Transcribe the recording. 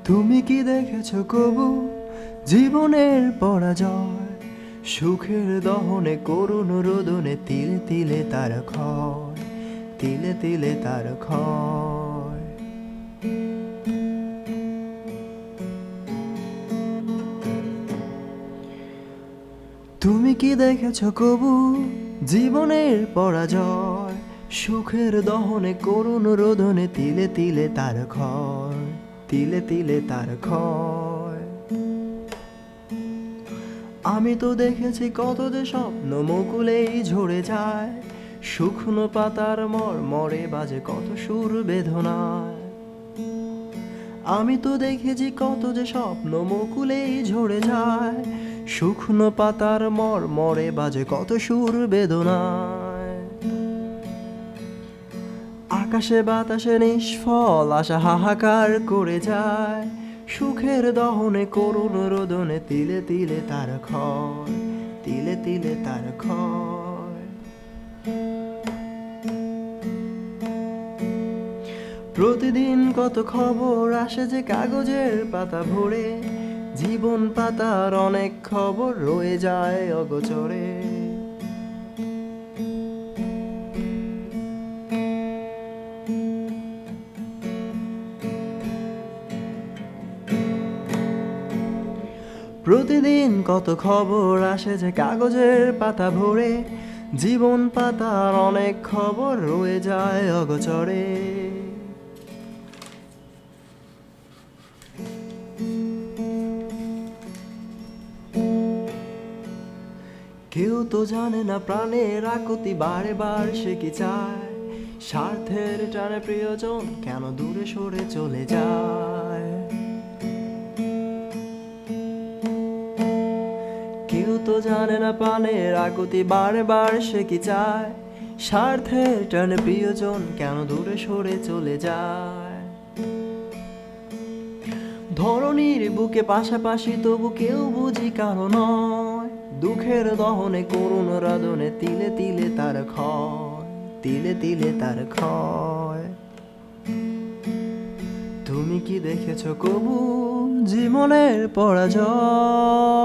তুমি কি দেখেছো কবু জীবনের পরাজয়? সুখের দহনে করুণ রোদনে তিলে তিলে তার ক্ষয়, তিলে তিলে তার ক্ষয়। তুমি কি দেখেছো কবু জীবনের পরাজয়? সুখের দহনে করুণ রোদনে তিলে তিলে তার ক্ষয়, তিলে তিলে তার ক্ষয়। আমি তো দেখেছি কত যে স্বপ্ন মুকুলেই ঝরে যায়, শুকনো পাতার মরে বাজে কত সুর বেদনায়। আমি তো দেখেছি কত যে স্বপ্ন মুকুলেই ঝরে যায়, শুকনো পাতার মরে বাজে কত সুর বেদনায়। আকাশে বাতাসে নিষ্ফল আশা হাহাকার করে যায়, সুখের দহনে করুণ রোদনে তিলে তিলে তার ক্ষয়, তিলে তিলে তার ক্ষয়। প্রতিদিন কত খবর আসে যে কাগজের পাতা ভরে, জীবন পাতার অনেক খবর রয়ে যায় অগোচরে। প্রতিদিন কত খবর আসে যে কাগজের পাতা ভরে, জীবন পাতার অনেক খবর রয়ে যায় অগোচরে। কেউ তো জানে না প্রাণের আকুতি বারে বার সে কি চায়, স্বার্থের টানে প্রিয়জন কেন দূরে সরে চলে যায়। কেউ তো জানে না প্রাণের আকুতি বারে বার সে কি চায়, স্বার্থের টানে প্রিয়জন কেন দূরে সরে চলে যায়। ধরনীর বুকে পাশাপাশি তবু কেউ বুঝি কারো নয়, দুঃখের দহনে করুণ রাদনে তিলে তিলে তার ক্ষয়, তিলে তিলে তার ক্ষয়। তুমি কি দেখেছো কবু জীবনের পরাজয়?